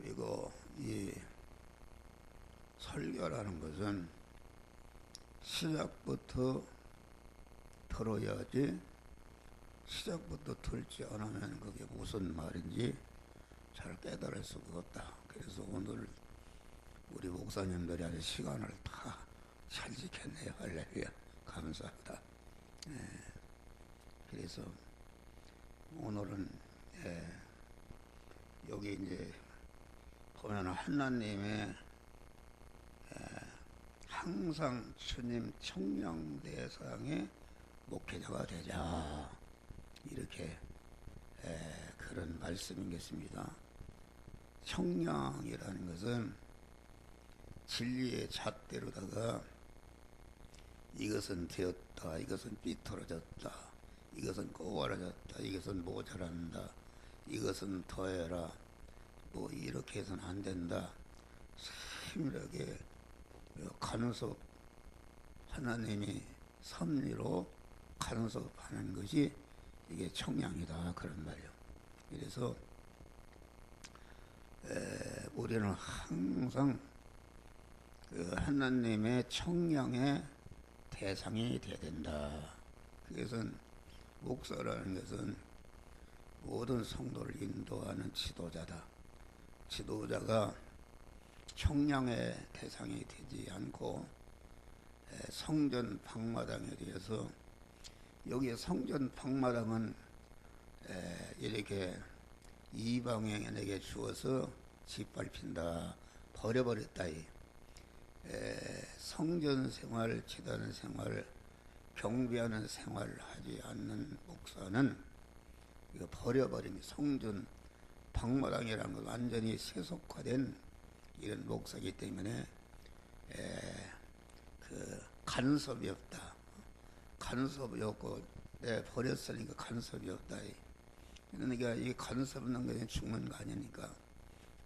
그리고 이 설교라는 것은 시작부터 들어야지, 시작부터 들지 않으면 그게 무슨 말인지 잘 깨달을 수가 없다. 그래서 오늘 우리 목사님들이 아주 시간을 다 잘 지켰네요. 할렐루야. 감사하다. 그래서 오늘은 여기 이제 보면 하나님의 항상 주님 청량대상의 목회자가 되자, 이렇게 그런 말씀이겠습니다. 청량이라는 것은 진리의 잣대로다가 이것은 되었다, 이것은 삐뚤어졌다, 이것은 꼬아라졌다, 이것은 모자란다, 이것은 더해라, 뭐 이렇게 해서는 안 된다, 세밀하게 간섭, 하나님이 섭리로 간섭하는 것이 이게 청량이다, 그런 말이에요. 그래서 우리는 항상 그 하나님의 청량의 대상이 되어야 된다. 그것은 목사라는 것은 모든 성도를 인도하는 지도자다. 지도자가 청량의 대상이 되지 않고 성전 방마당에 대해서, 여기 성전 방마당은 이렇게 이방인에게 주어서 짓밟힌다, 버려버렸다. 성전 생활, 제단 생활, 경배하는 생활을 하지 않는 목사는 이거 버려버린, 성전 방마당이라는 건 완전히 세속화된 이런 목사이기 때문에 그 간섭이 없다. 간섭이 없고 버렸으니까 간섭이 없다. 그러니까 이 간섭 없는 것은 죽는 거 아니니까.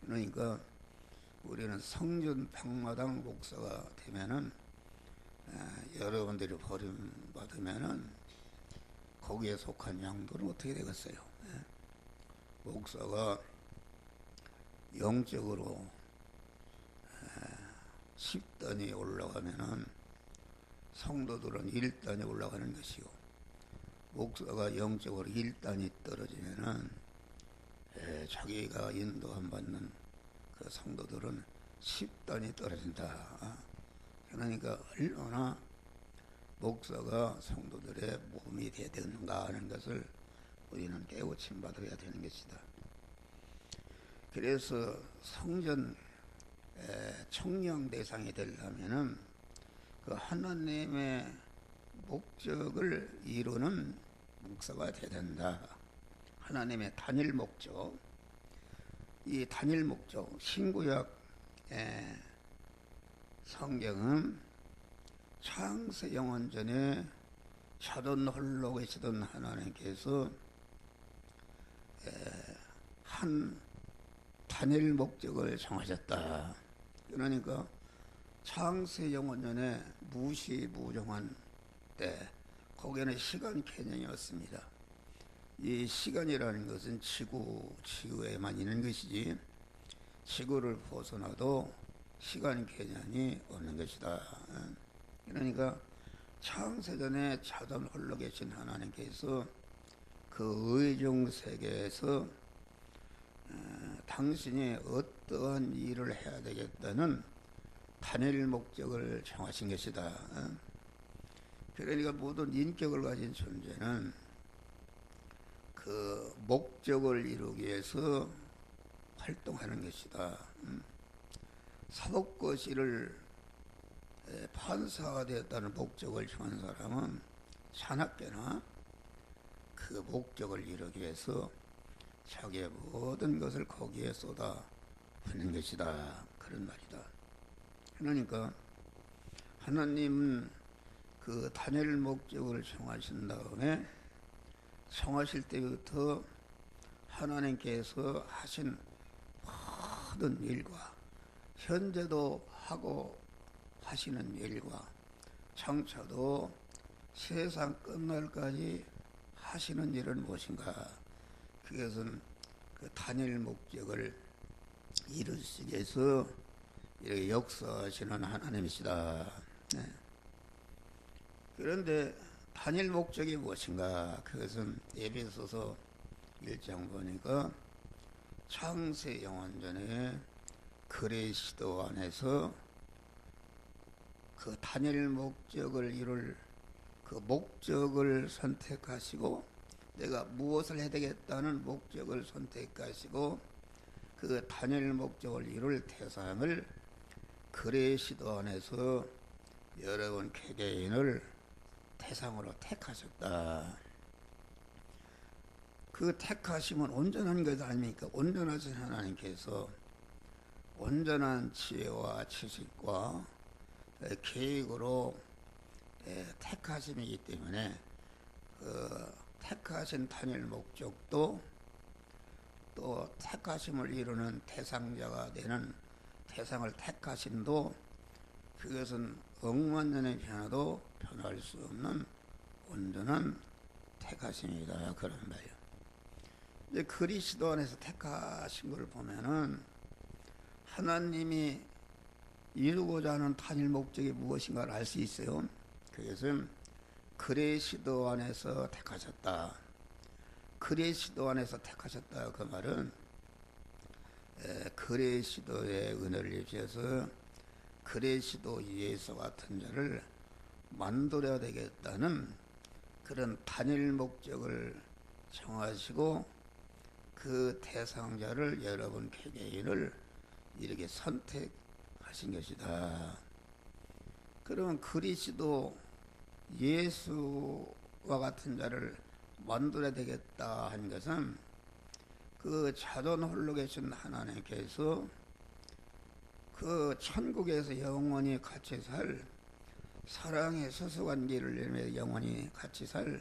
그러니까 우리는 성전 방마당 목사가 되면은 여러분들이 버림받으면은 거기에 속한 양들은 어떻게 되겠어요? 목사가 영적으로 10단이 올라가면은 성도들은 1단이 올라가는 것이고, 목사가 영적으로 1단이 떨어지면은 자기가 인도함 받는 그 성도들은 10단이 떨어진다. 그러니까 얼마나 목사가 성도들의 몸이 되어야 되는가 하는 것을 우리는 깨우침 받아야 되는 것이다. 그래서 성전 청량 대상이 되려면은 그 하나님의 목적을 이루는 목사가 되어야 된다. 하나님의 단일 목적, 이 단일 목적, 신구약 성경은 창세 영원전에 자돈 홀로 계시던 하나님께서 한 단일 목적을 정하셨다. 그러니까 창세 영원전에 무시무정한 때, 거기에는 시간 개념이 없습니다. 이 시간이라는 것은 지구에만 있는 것이지, 지구를 벗어나도 시간 개념이 없는 것이다. 그러니까 창세전에 자돈 홀로 계신 하나님께서 그 의정 세계에서 당신이 어떠한 일을 해야 되겠다는 단일 목적을 정하신 것이다. 그러니까 모든 인격을 가진 존재는 그 목적을 이루기 위해서 활동하는 것이다. 사법거시를 판사가 되었다는 목적을 정한 사람은 자나깨나 그 목적을 이루기 위해서 자기의 모든 것을 거기에 쏟아붓는 것이다, 그런 말이다. 그러니까 하나님은 그 단일 목적을 정하신 다음에, 정하실 때부터 하나님께서 하신 모든 일과, 현재도 하고 하시는 일과, 장차도 세상 끝날까지 하시는 일은 무엇인가? 그것은 그 단일 목적을 이루시기 위해서 이렇게 역사하시는 하나님이시다. 네. 그런데 단일 목적이 무엇인가? 그것은 에베소서 1장 보니까 창세 영원전에 그리스도 안에서 그 단일 목적을 이룰 그 목적을 선택하시고, 내가 무엇을 해야 되겠다는 목적을 선택하시고 그 단일 목적을 이룰 대상을 그리스도 안에서 여러분 개개인을 대상으로 택하셨다. 그 택하심은 온전한 것 아닙니까? 온전하신 하나님께서 온전한 지혜와 지식과 계획으로 택하심이기 때문에 그 택하신 단일 목적도 또 택하심을 이루는 대상자가 되는 대상을 택하심도 그것은 억만년의 변화도 변할 수 없는 온전한 택하심이다, 그런 말이에요. 이제 그리스도 안에서 택하신 걸 보면은 하나님이 이루고자 하는 단일 목적이 무엇인가를 알 수 있어요. 그것은 그리스도 안에서 택하셨다. 그리스도 안에서 택하셨다. 그 말은 그리스도의 은혜를 입으셔서 그리스도 예수 같은 자를 만들어야 되겠다는 그런 단일 목적을 정하시고 그 대상자를 여러분 개개인을 이렇게 선택하신 것이다. 그러면 그리스도 예수와 같은 자를 만들어야 되겠다 한 것은 그 자존 홀로 계신 하나님께서 그 천국에서 영원히 같이 살 사랑의 서수관계를 내며 영원히 같이 살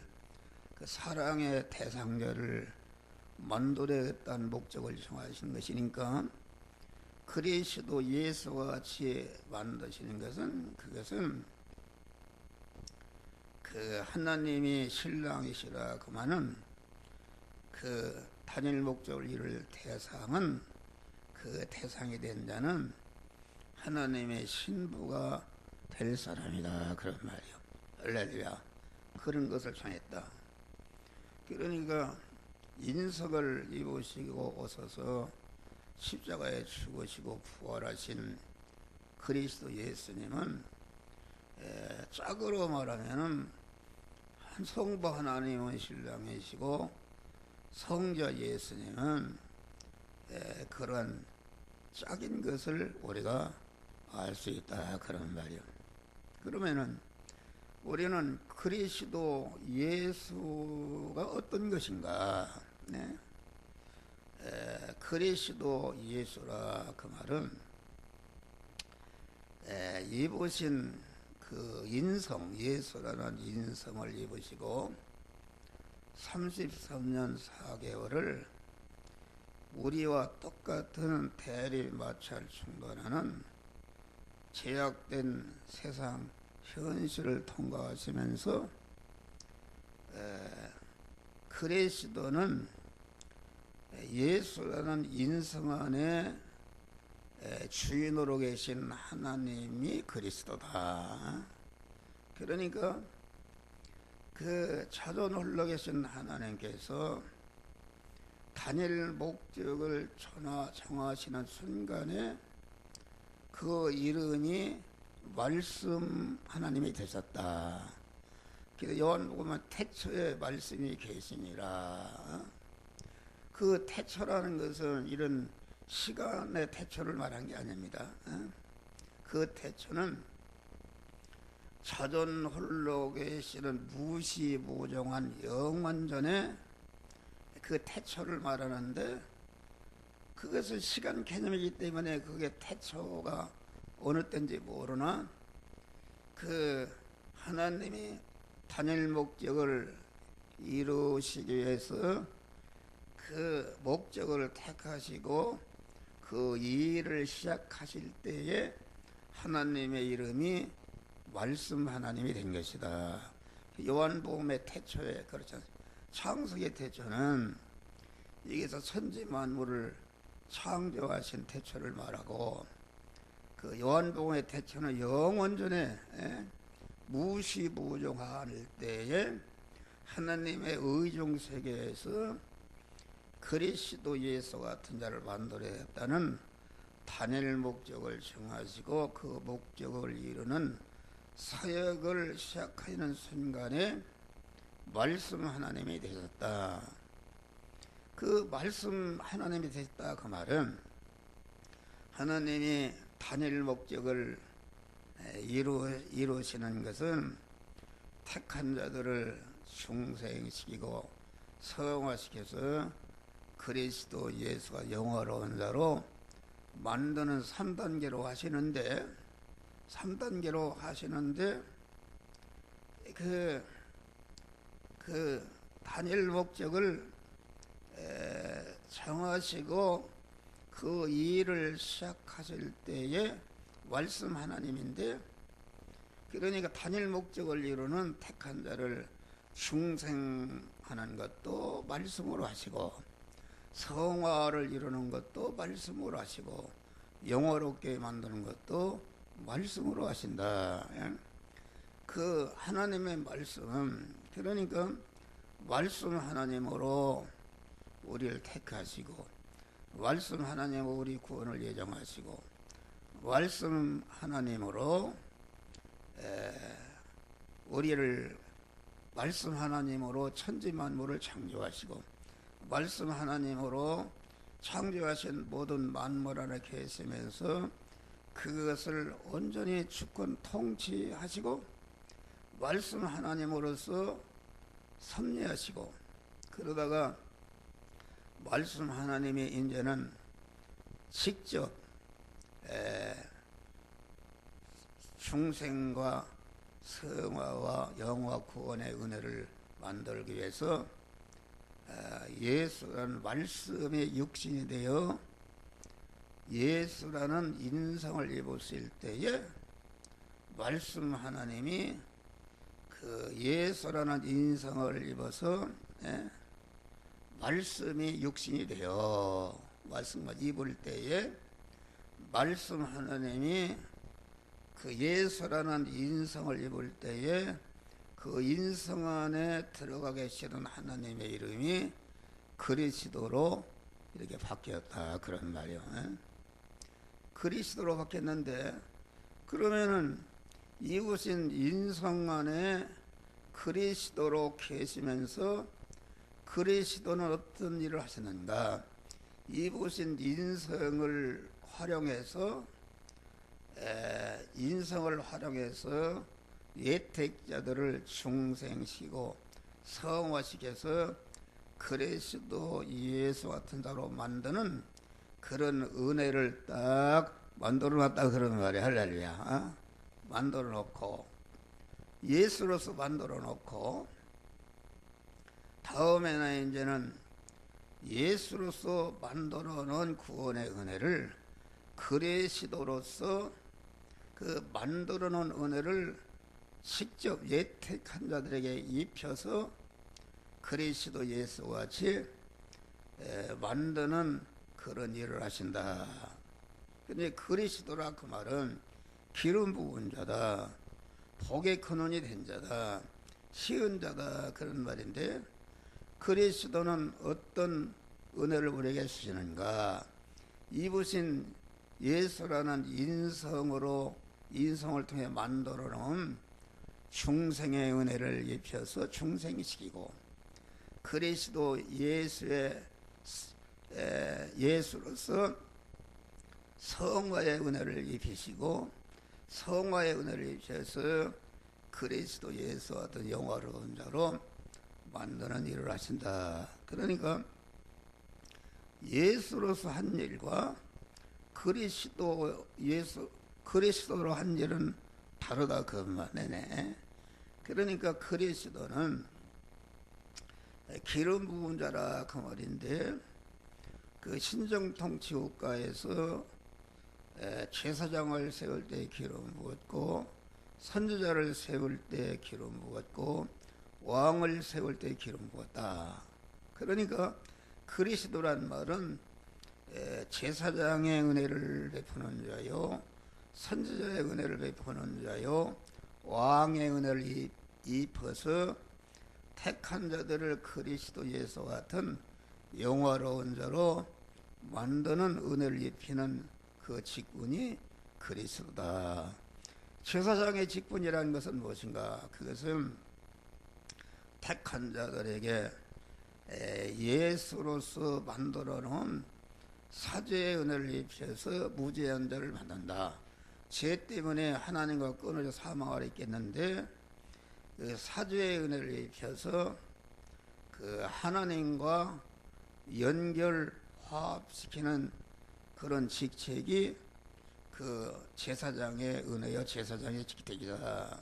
그 사랑의 대상자를 만들어야겠다는 목적을 정하신 것이니까, 그리스도 예수와 같이 만드시는 것은 그것은 그 하나님이 신랑이시라 그만은 그 단일 목적을 이룰 대상은 그 대상이 된 자는 하나님의 신부가 될 사람이다, 그런 말이요. 할렐루야. 그런 것을 정했다. 그러니까 인석을 입으시고 오셔서 십자가에 죽으시고 부활하신 그리스도 예수님은 짝으로 말하면은 성부 하나님은 신랑이시고 성자 예수님은 그런 짝인 것을 우리가 알 수 있다, 그런 말이요. 그러면은 우리는 그리스도 예수가 어떤 것인가? 네? 그리스도 예수라 그 말은 입으신 그 인성, 예수라는 인성을 입으시고 33년 4개월을 우리와 똑같은 대리 마찰 충돌하는 제약된 세상 현실을 통과하시면서 그리스도는 예수라는 인성 안에 주인으로 계신 하나님이 그리스도다. 그러니까 그 자존 홀로 계신 하나님께서 단일 목적을 정하시는 순간에 그 이름이 말씀 하나님이 되셨다. 요한복음은 태초에 말씀이 계시니라. 그 태초라는 것은 이런 시간의 태초를 말한 게 아닙니다. 그 태초는 자존 홀로 계시는 무시무종한 영원전에 그 태초를 말하는데, 그것은 시간 개념이기 때문에 그게 태초가 어느 때인지 모르나 그 하나님이 단일 목적을 이루시기 위해서 그 목적을 택하시고 그 일을 시작하실 때에 하나님의 이름이 말씀 하나님이 된 것이다. 요한복음의 태초에 그렇지 않습니까? 창세기의 태초는 여기서 천지 만물을 창조하신 태초를 말하고, 그 요한복음의 태초는 영원 전에 무시무종할 때에 하나님의 의중 세계에서 그리스도 예수 같은 자를 만들어야 했다는 단일 목적을 정하시고, 그 목적을 이루는 사역을 시작하는 순간에 말씀 하나님이 되셨다. 그 말씀 하나님이 되셨다 그 말은 하나님이 단일 목적을 이루시는 것은 택한 자들을 중생시키고 성화시켜서 그리스도 예수가 영화로운 자로 만드는 3단계로 하시는데 그 단일 목적을 정하시고 그 일을 시작하실 때에 말씀 하나님인데, 그러니까 단일 목적을 이루는 택한 자를 중생하는 것도 말씀으로 하시고, 성화를 이루는 것도 말씀으로 하시고, 영화롭게 만드는 것도 말씀으로 하신다. 그 하나님의 말씀, 그러니까 말씀 하나님으로 우리를 택하시고, 말씀 하나님으로 우리 구원을 예정하시고, 말씀 하나님으로 우리를 말씀 하나님으로 천지 만물을 창조하시고, 말씀 하나님으로 창조하신 모든 만물 안에 계시면서 그것을 온전히 주권 통치하시고, 말씀 하나님으로서 섭리하시고, 그러다가 말씀 하나님이 이제는 직접 중생과 성화와 영화 구원의 은혜를 만들기 위해서 예수라는 말씀의 육신이 되어 예수라는 인성을 입으실 때에 말씀 하나님이 그 예수라는 인성을 입어서 말씀이 육신이 되어 말씀을 입을 때에 말씀 하나님이 그 예수라는 인성을 입을 때에 그 인성 안에 들어가 계시는 하나님의 이름이 그리스도로 이렇게 바뀌었다, 그런 말이요. 그리스도로 바뀌었는데, 그러면은 이곳인 인성 안에 그리스도로 계시면서 그리스도는 어떤 일을 하시는가? 이곳인 인성을 활용해서 예택자들을 중생시키고 성화시켜서 그리스도 예수 같은 자로 만드는 그런 은혜를 딱 만들어 놨다, 그런 말이야. 할렐루야. 만들어 놓고, 예수로서 만들어 놓고, 다음에는 이제는 예수로서 만들어 놓은 구원의 은혜를 그리스도로서 그 만들어 놓은 은혜를 직접 예택한 자들에게 입혀서 그리스도 예수와 같이 만드는 그런 일을 하신다. 근데 그리스도라 그 말은 기름 부은 자다, 복의 근원이 된 자다, 시은 자다, 그런 말인데, 그리스도는 어떤 은혜를 우리에게 주시는가? 입으신 예수라는 인성을 통해 만들어 놓은 중생의 은혜를 입혀서 중생시키고, 그리스도 예수로서 성화의 은혜를 입히시고, 성화의 은혜를 입혀서 그리스도 예수와 같은 영화로운 자로 만드는 일을 하신다. 그러니까 예수로서 한 일과 그리스도로 한 일은 다르다, 그 말이네. 그러니까 그리스도는 기름 부은 자라 그 말인데, 그 신정통치국가에서 제사장을 세울 때 기름 부었고, 선지자를 세울 때 기름 부었고, 왕을 세울 때 기름 부었다. 그러니까 그리스도란 말은 제사장의 은혜를 베푸는 자요, 선지자의 은혜를 베푸는 자요, 왕의 은혜를 입어서 택한 자들을 그리스도 예수와 같은 영화로운 자로 만드는 은혜를 입히는 그 직분이 그리스도다. 제사장의 직분이라는 것은 무엇인가? 그것은 택한 자들에게 예수로서 만들어 놓은 사죄의 은혜를 입혀서 무죄한 자를 만든다. 죄 때문에 하나님과 끊어져 사망하려 있겠는데 그 사죄의 은혜를 입혀서 그 하나님과 연결 화합시키는 그런 직책이 그 제사장의 은혜요, 제사장의 직책이다.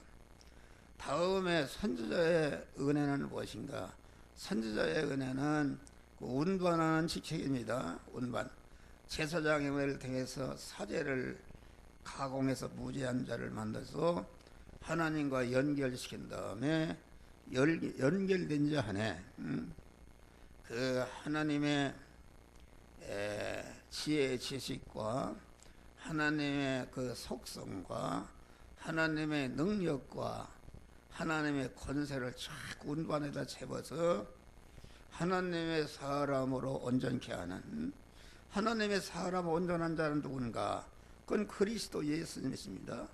다음에 선지자의 은혜는 무엇인가? 선지자의 은혜는 그 운반하는 직책입니다. 운반. 제사장의 은혜를 통해서 사죄를 가공해서 무죄한 자를 만들어서 하나님과 연결시킨 다음에 연결된 자 안에 그 하나님의 지혜의 지식과 하나님의 그 속성과 하나님의 능력과 하나님의 권세를 자꾸 운반에다 채워서 하나님의 사람으로 온전케 하는, 하나님의 사람 온전한 자는 누군가? 그건 그리스도 예수님이십니다.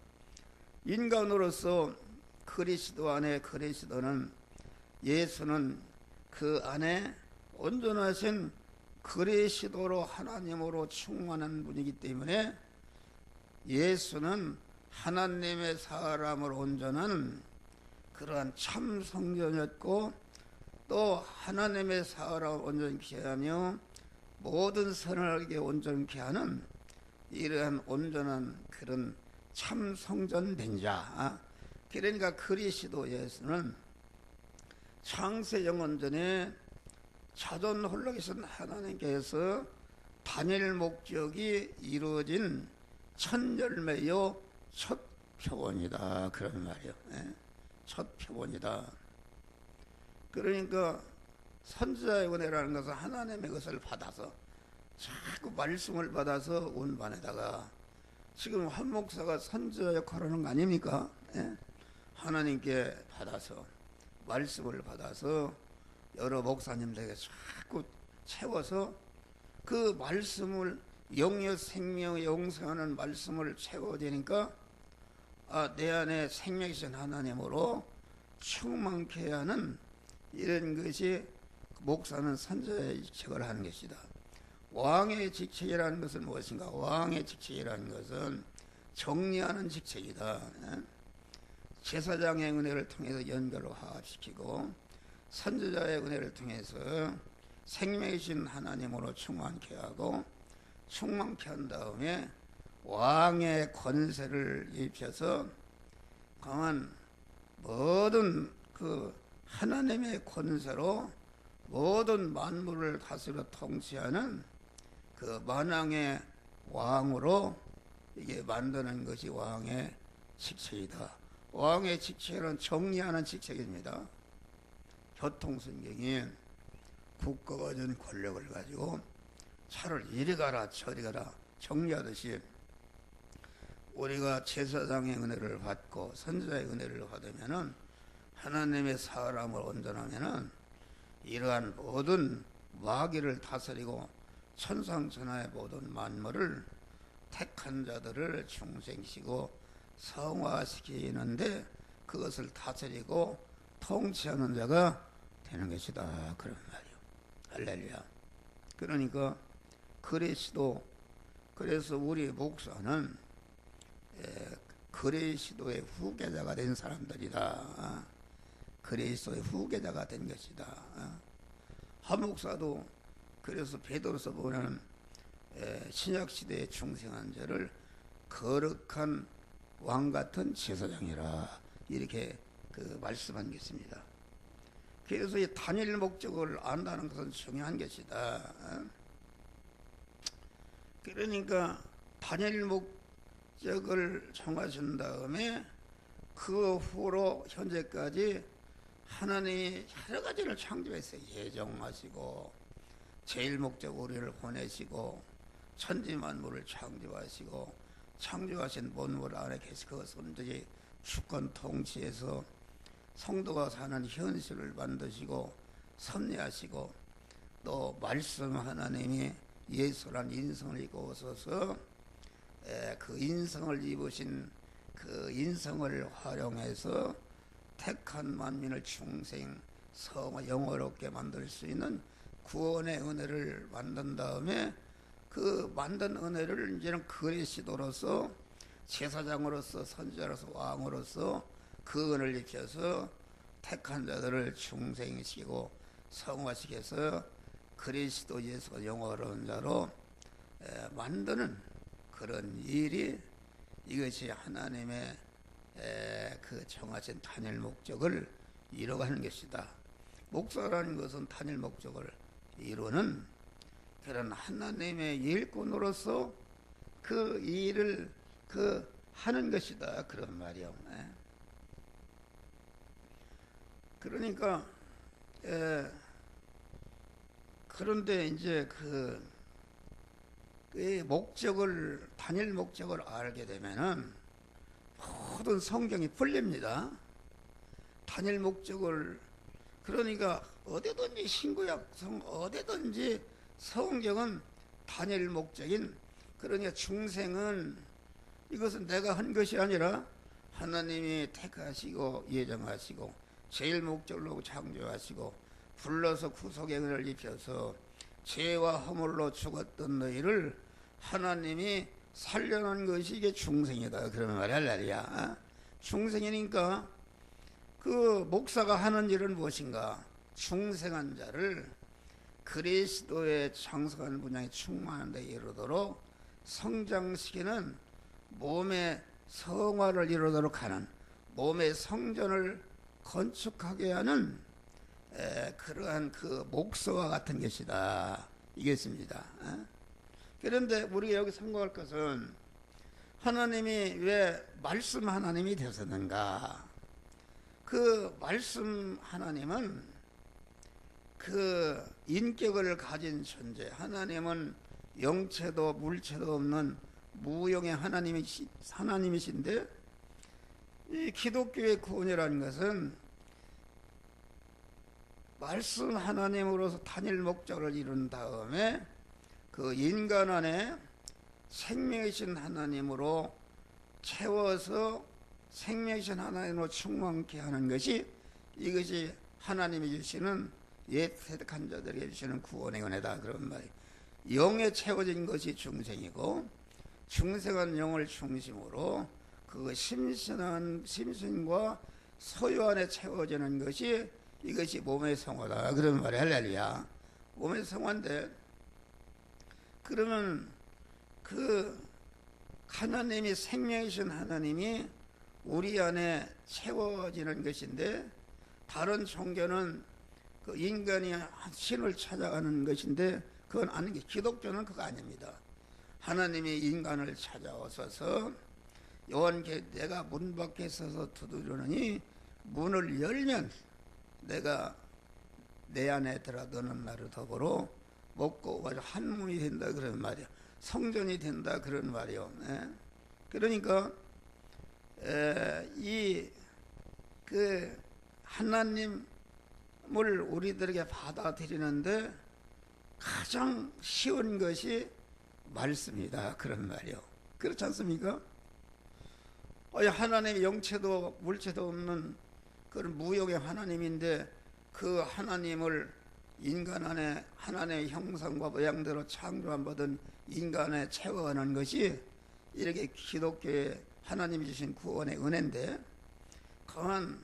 인간으로서 그리스도 안에, 그리스도는, 예수는 그 안에 온전하신 그리스도로 하나님으로 충만한 분이기 때문에 예수는 하나님의 사람으로 온전한 그러한 참 성전이었고, 또 하나님의 사람 온전케 하며 모든 선하게 온전케 하는 이러한 온전한 그런 참 성전된 자. 그러니까 그리스도 예수는 창세 영원전에 자존 홀로 계신 하나님께서 단일 목적이 이루어진 첫 열매요, 첫 표본이다. 그런 말이요. 첫 표본이다. 그러니까 선지자의 은혜라는 것은 하나님의 것을 받아서 자꾸 말씀을 받아서 운반에다가, 지금 한 목사가 선지자 역할을 하는 거 아닙니까? 하나님께 받아서 말씀을 받아서 여러 목사님들에게 자꾸 채워서 그 말씀을 영역 생명 영생하는 말씀을 채워지니까 내 안에 생명이신 하나님으로 충만케 하는 이런 것이 목사는 선지자의 직책을 하는 것이다. 왕의 직책이라는 것은 무엇인가? 왕의 직책이라는 것은 정리하는 직책이다. 제사장의 은혜를 통해서 연결을 화합시키고 선지자의 은혜를 통해서 생명이신 하나님으로 충만케 하고, 충만케 한 다음에 왕의 권세를 입혀서 강한 모든 그 하나님의 권세로 모든 만물을 다스려 통치하는 그 만왕의 왕으로 이게 만드는 것이 왕의 직책이다. 왕의 직책은 정리하는 직책입니다. 교통성경이 국가가 준 권력을 가지고 차를 이리 가라 저리 가라 정리하듯이 우리가 제사장의 은혜를 받고 선지자의 은혜를 받으면은, 하나님의 사람을 온전하면은 이러한 모든 마귀를 다스리고 천상천하의 모든 만물을 택한 자들을 중생시키고 성화시키는데 그것을 다스리고 통치하는 자가 되는 것이다. 그런 말이요. 할렐루야. 그러니까 그리스도, 그래서 우리 목사는 그리스도의 후계자가 된 사람들이다. 그리스도의 후계자가 된 것이다. 한 목사도 그래서 베드로서 보면 신약시대에 중생한 자를 거룩한 왕같은 제사장이라 이렇게 말씀한 것입니다. 그래서 이 단일 목적을 안다는 것은 중요한 것이다. 그러니까 단일 목적을 정하신 다음에 그 후로 현재까지 하나님이 여러 가지를 창조했어요. 예정하시고 제일 목적 우리를 보내시고 천지만물을 창조하시고 창조하신 본물 안에 계시 그 선적이 주권 통치해서 성도가 사는 현실을 만드시고 섭리하시고 또 말씀 하나님이 예수란 인성을 입고 오셔서 그 인성을 입으신 그 인성을 활용해서 택한 만민을 중생 성화 영화롭게 만들 수 있는 구원의 은혜를 만든 다음에 그 만든 은혜를 이제는 그리스도로서 제사장으로서 선지자로서 왕으로서 그 은혜를 입혀서 택한 자들을 중생시키고 성화시켜서 그리스도 예수 영화로운 자로 만드는 그런 일이 이것이 하나님의 그 정하신 단일 목적을 이루어가는 것이다. 목사라는 것은 단일 목적을 이루는 그런 하나님의 일꾼으로서 그 일을 하는 것이다. 그런 말이요. 그러니까 그런데 이제 그 목적을 단일 목적을 알게 되면은 모든 성경이 풀립니다. 단일 목적을 그러니까 어디든지 신구약 어디든지 성경은 단일 목적인 그러니까 중생은 이것은 내가 한 것이 아니라 하나님이 택하시고 예정하시고 제일 목적으로 창조하시고 불러서 구속의 은혜를 입혀서 죄와 허물로 죽었던 너희를 하나님이 살려놓은 것이 이게 중생이다. 그러면 말이야. 중생이니까 그 목사가 하는 일은 무엇인가? 중생한 자를 그리스도의 장성한 분량에 충만한 데 이르도록 성장시키는 몸의 성화를 이루도록 하는 몸의 성전을 건축하게 하는 그러한 그 목서와 같은 것이다. 이겠습니다. 그런데 우리가 여기 생각할 것은 하나님이 왜 말씀 하나님이 되셨는가? 그 말씀 하나님은 그 인격을 가진 존재, 하나님은 영체도 물체도 없는 무형의 하나님이신데 이 기독교의 구원이라는 것은 말씀 하나님으로서 단일 목적을 이룬 다음에 그 인간 안에 생명이신 하나님으로 채워서 생명이신 하나님으로 충만케 하는 것이 이것이 하나님이 주시는 택한 자들에게 주시는 구원의 은혜다. 그런 말이에요. 영에 채워진 것이 중생이고 중생한 영을 중심으로 그 심신과 소유 안에 채워지는 것이 이것이 몸의 성화다. 그런 말이에요. 할렐루야. 몸의 성화인데 그러면 그 하나님이 생명이신 하나님이 우리 안에 채워지는 것인데 다른 종교는 그 인간이 신을 찾아가는 것인데 그건 아닌 게 기독교는 그거 아닙니다. 하나님이 인간을 찾아오셔서 요한계 내가 문 밖에 서서 두드리노니 문을 열면 내가 내 안에 들어 너는 나를 더불어 먹고 마시고 한 몸이 된다 그런 말이야. 성전이 된다 그런 말이요. 그러니까 이 그 하나님을 우리들에게 받아들이는데 가장 쉬운 것이 말씀이다 그런 말이요. 그렇지 않습니까? 하나님의 영체도 물체도 없는 그런 무형의 하나님인데 그 하나님을 인간 안에 하나님의 형상과 모양대로 창조한 받은 인간에 채워가는 것이 이렇게 기독교의 하나님이 주신 구원의 은혜인데 그건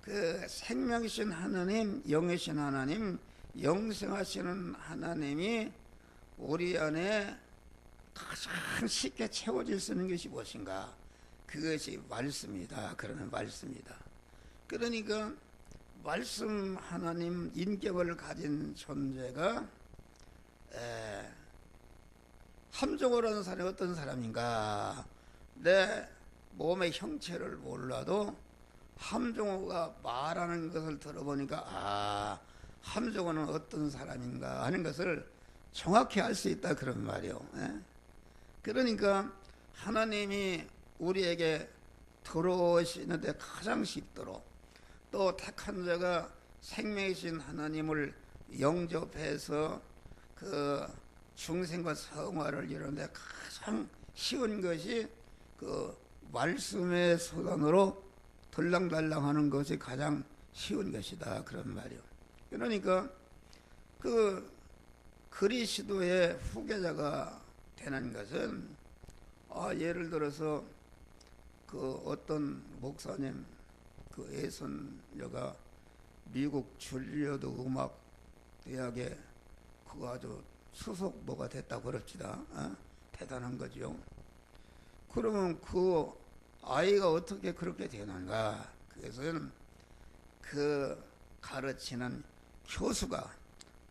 그 생명이신 하나님, 영이신 하나님, 영생하시는 하나님이 우리 안에 가장 쉽게 채워질 수 있는 것이 무엇인가? 그것이 말씀이다. 그러면 말씀이다. 그러니까 말씀 하나님 인격을 가진 존재가 함정을 하는 사람이 어떤 사람인가? 내 몸의 형체를 몰라도 함정호가 말하는 것을 들어보니까 함정호는 어떤 사람인가 하는 것을 정확히 알 수 있다 그런 말이요. 예? 그러니까 하나님이 우리에게 들어오시는데 가장 쉽도록, 또 택한 자가 생명이신 하나님을 영접해서 그 중생과 성화를 이루는데 가장 쉬운 것이 그 말씀의 수단으로 들랑달랑하는 것이 가장 쉬운 것이다 그런 말이요. 그러니까 그 그리스도의 후계자가 되는 것은 예를 들어서 그 어떤 목사님 그 애선녀가 미국 줄리어드 음악 대학에 그거 아주 수석보가 됐다고 그럽시다. 대단한 거죠. 그러면 그 아이가 어떻게 그렇게 되는가? 그것은 그 가르치는 교수가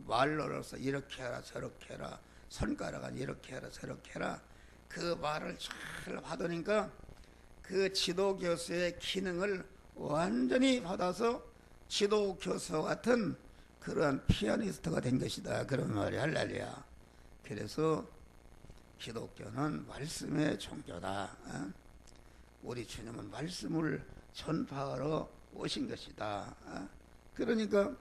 말로서 이렇게 해라 저렇게 해라, 손가락은 이렇게 해라 저렇게 해라, 그 말을 잘 받으니까 그 지도 교수의 기능을 완전히 받아서 지도 교수 같은 그러한 피아니스트가 된 것이다 그런 말이 할렐루야. 그래서 기독교는 말씀의 종교다. 우리 주님은 말씀을 전파하러 오신 것이다. 그러니까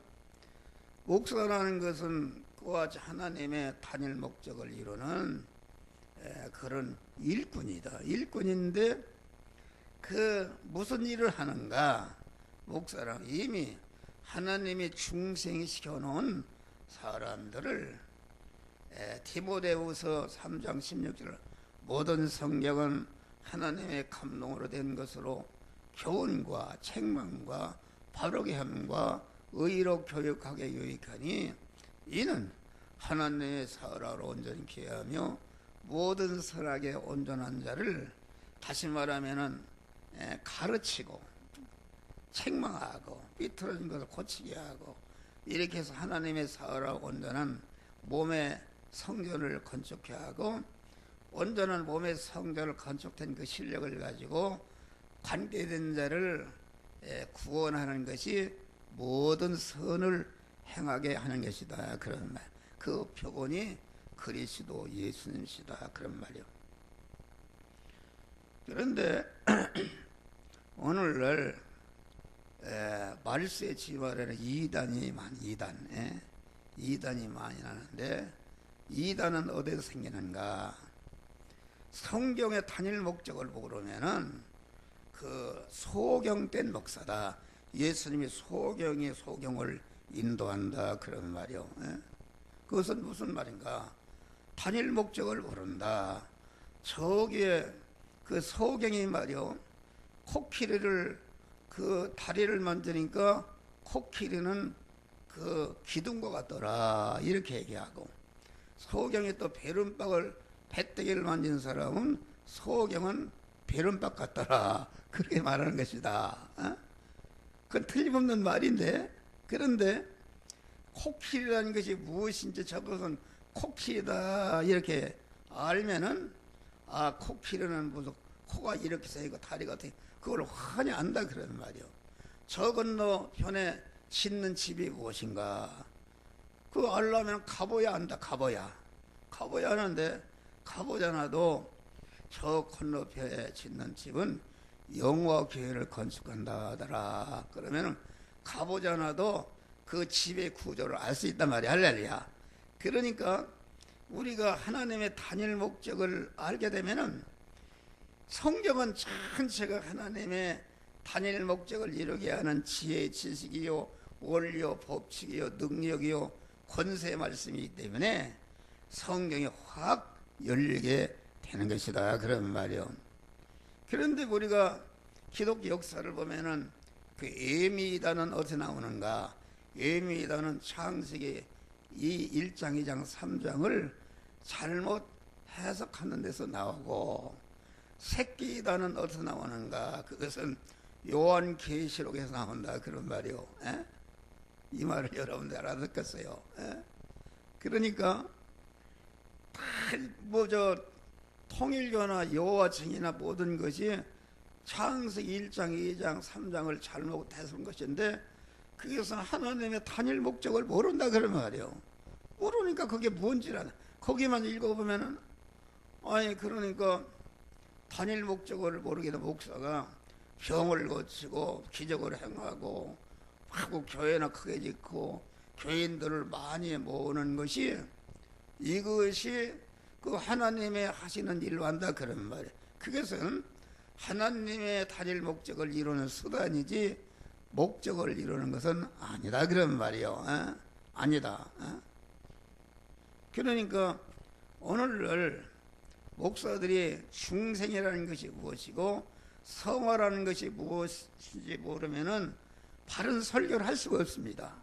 목사라는 것은 그와 하나님의 단일 목적을 이루는 그런 일꾼이다. 일꾼인데 그 무슨 일을 하는가? 목사랑 이미 하나님이 중생시켜 놓은 사람들을 디모데후서 3장 16절 모든 성경은 하나님의 감동으로 된 것으로 교훈과 책망과 바르게 함과 의로 교육하게 유익하니 이는 하나님의 사랑으로 온전케 하며 모든 선악에 온전한 자를, 다시 말하면은 가르치고 책망하고 삐뚤어진 것을 고치게 하고, 이렇게 해서 하나님의 사랑으로 온전한 몸의 성전을 건축해 하고, 온전한 몸의 성전을 건축된 그 실력을 가지고 관계된 자를 구원하는 것이 모든 선을 행하게 하는 것이다 그런 말. 그 표본이 그리스도 예수님이시다 그런 말이요. 그런데 오늘날 말세의 지발에는 이단이 많이 나는데, 이단은 어디서 생기는가? 성경의 단일 목적을 보고 그러면은 그 소경된 목사다. 예수님이 소경을 인도한다 그런 말이요. 그것은 무슨 말인가? 단일 목적을 모른다. 저기에 그 소경이 말이요, 코끼리를 그 다리를 만지니까 코끼리는 그 기둥과 같더라 이렇게 얘기하고, 소경이 또 배때기를 만진 사람은 소경은 베른박 같더라 그렇게 말하는 것이다. 그건 틀림없는 말인데, 그런데 코끼리라는 것이 무엇인지 저것은 코끼리다 이렇게 알면은 코끼리는 무슨 코가 이렇게 생기고 다리가 어떻게, 그걸 환히 안다 그런 말이요. 저 건너편에 짓는 집이 무엇인가? 그거 알려면 가봐야 안다. 가봐야 하는데, 가보잖아도 저 건너편에 짓는 집은 영화교회를 건축한다 하더라. 그러면 가보잖아도 그 집의 구조를 알 수 있단 말이야. 할렐루야. 그러니까 우리가 하나님의 단일 목적을 알게 되면은, 성경은 전체가 하나님의 단일 목적을 이루게 하는 지혜, 지식이요, 원리요, 법칙이요, 능력이요, 권세 말씀이기 때문에 성경이 확 열리게 되는 것이다 그런 말이요. 그런데 우리가 기독교 역사를 보면은 그 에미다는 어디서 나오는가? 에미다는 창세기 1장, 2장, 3장을 잘못 해석하는 데서 나오고, 새끼다는 어디서 나오는가? 그것은 요한계시록에서 나온다 그런 말이요. 이 말을 여러분들 알아듣겠어요. 그러니까 통일교나 여호와 증이나 모든 것이 창세기 1장, 2장, 3장을 잘못 해석한 것인데, 그것은 하나님의 단일 목적을 모른다 그런 말이요. 모르니까 그게 뭔지라. 거기만 읽어보면은, 아니, 그러니까 단일 목적을 모르게 된 목사가 병을 고치고 기적을 행하고 하고 교회나 크게 짓고 교인들을 많이 모으는 것이, 이것이 그 하나님의 하시는 일로 한다 그런 말이에요. 그것은 하나님의 단일 목적을 이루는 수단이지 목적을 이루는 것은 아니다 그런 말이요. 아니다. 그러니까 오늘날 목사들이 중생이라는 것이 무엇이고 성화라는 것이 무엇인지 모르면은 바른 설교를 할 수가 없습니다.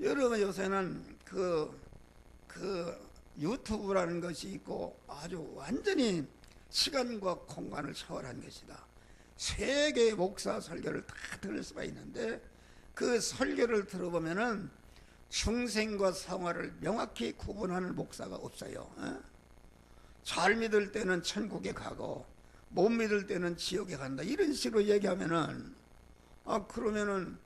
여러분, 요새는 그 유튜브라는 것이 있고 아주 완전히 시간과 공간을 초월한 것이다. 세계의 목사 설교를 다 들을 수가 있는데 그 설교를 들어보면은 중생과 성화를 명확히 구분하는 목사가 없어요. 잘 믿을 때는 천국에 가고 못 믿을 때는 지옥에 간다, 이런 식으로 얘기하면은, 그러면은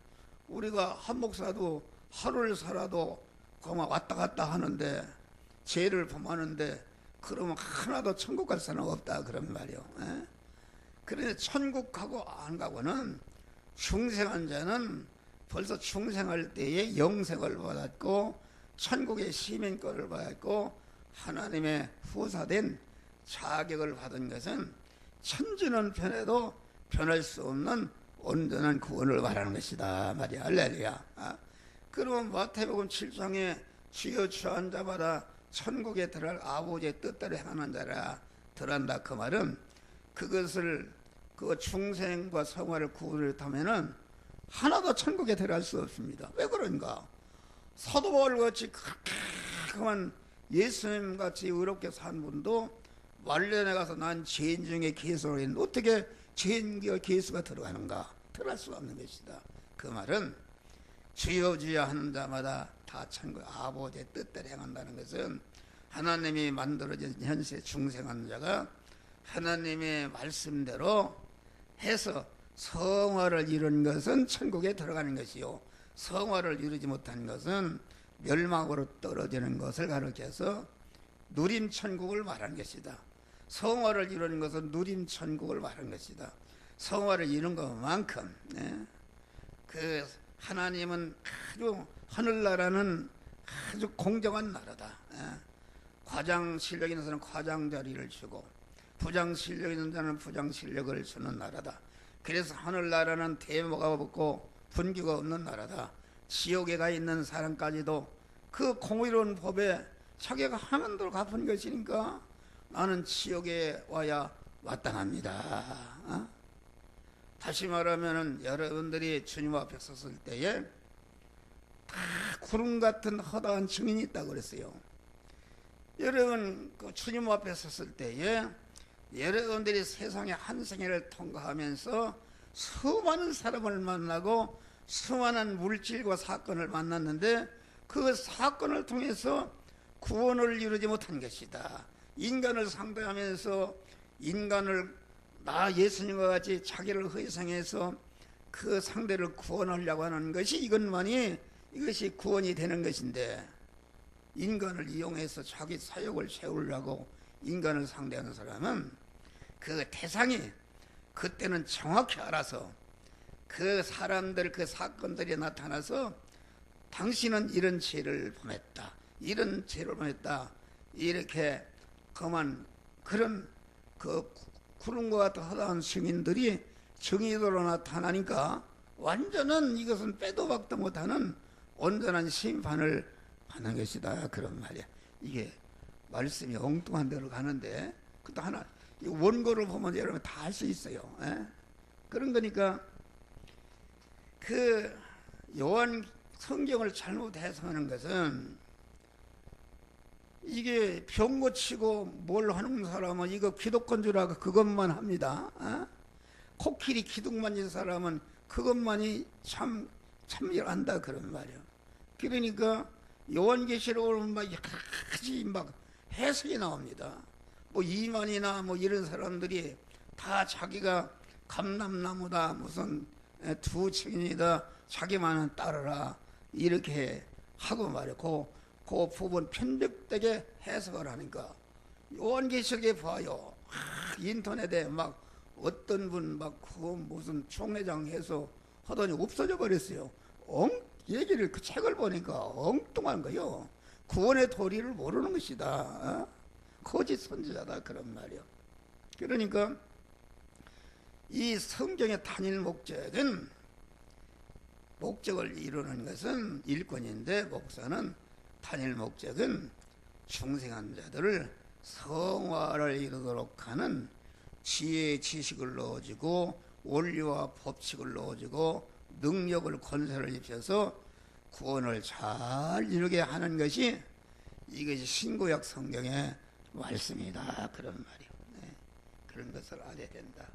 우리가 한 목사도 하루를 살아도 그만 왔다 갔다 하는데, 죄를 범하는데, 그러면 하나도 천국 갈 사람 없다 그런 말이요. 그런데 천국 가고 안 가고는, 중생한 자는 벌써 중생할 때에 영생을 받았고 천국의 시민권을 받았고 하나님의 후사된 자격을 받은 것은 천지는 변해도 변할 수 없는 온전한 구원을 말하는 것이다 말이야. 할렐루야. 그러면 마태복음 7장에 주여 주한 자마다 천국에 들어갈 아버지의 뜻대로 행하는 자라 들한다, 그 말은 그것을 그 중생과 성화를 구분하면은 하나도 천국에 들어갈 수 없습니다. 왜 그런가? 사도 바울같이 그만 예수님같이 의롭게 산 분도 말년에 가서 난 죄인 중에 계수를 했는데 어떻게 죄인과 계수가 들어가는가? 들어갈 수 없는 것이다. 그 말은 주여 주여 하는 자마다 다 천국 아버지의 뜻대로 행한다는 것은 하나님이 만들어진 현세 중생한 자가 하나님의 말씀대로 해서 성화를 이룬 것은 천국에 들어가는 것이요, 성화를 이루지 못한 것은 멸망으로 떨어지는 것을 가르쳐서 누림천국을 말하는 것이다. 성화를 이루는 것은 누림천국을 말하는 것이다. 성화를 이룬 것만큼 그 하나님은 아주 하늘나라는 아주 공정한 나라다. 과장 실력 있는 사람은 과장 자리를 주고 부장 실력 있는 자는 부장 실력을 주는 나라다. 그래서 하늘나라는 대모가 없고 분규가 없는 나라다. 지옥에 가 있는 사람까지도 그 공의로운 법에 자기가 하는 대로 갚은 것이니까 나는 지옥에 와야 마땅합니다. 다시 말하면 여러분들이 주님 앞에 섰을 때에 다 구름 같은 허다한 증인이 있다고 그랬어요. 여러분, 그 주님 앞에 섰을 때에 여러분들이 세상의 한 생애를 통과하면서 수많은 사람을 만나고 수많은 물질과 사건을 만났는데 그 사건을 통해서 구원을 이루지 못한 것이다. 인간을 상대하면서 인간을 나 예수님과 같이 자기를 희생해서 그 상대를 구원하려고 하는 것이 이것이 구원이 되는 것인데, 인간을 이용해서 자기 사욕을 채우려고 인간을 상대하는 사람은 그 대상이 그때는 정확히 알아서 그 사람들 그 사건들이 나타나서 당신은 이런 죄를 범했다, 이런 죄를 범했다, 이렇게 그런 그 구름과 같은 허다한 증인들이 정의도로 나타나니까 완전한 이것은 빼도 박도 못하는 온전한 심판을 받는 것이다 그런 말이야. 이게 말씀이 엉뚱한 데로 가는데 그것도 하나 원고를 보면 여러분 다 할 수 있어요. 그런 거니까 그 요한 성경을 잘못 해석하는 것은 이게 병 고치고 뭘 하는 사람은 이거 기독권 줄 알고 그것만 합니다. 코끼리 기둥 만진 사람은 그것만이 참여한다 그런 말이에요. 그러니까 요한계시록은 막 여러 가지 막 해석이 나옵니다. 뭐 이만이나 뭐 이런 사람들이 다 자기가 감람나무다, 무슨 두 증인이다, 자기만은 따르라 이렇게 하고 말이고, 그 부분 편백되게 해석을 하니까 요한계시록에 봐요. 인터넷에 막 어떤 분 막 그 무슨 총회장 해서 하더니 없어져 버렸어요. 얘기를 그 책을 보니까 엉뚱한 거요. 구원의 도리를 모르는 것이다. 거짓 선지자다 그런 말이요. 그러니까 이 성경의 단일 목적을 이루는 것은 일꾼인데, 목사는 단일 목적은 중생한 자들을 성화를 이루도록 하는 지혜의 지식을 넣어주고 원리와 법칙을 넣어주고 능력을 권세를 입혀서 구원을 잘 이루게 하는 것이, 이것이 신구약 성경의 말씀이다 그런 말이에요. 네. 그런 것을 알아야 된다.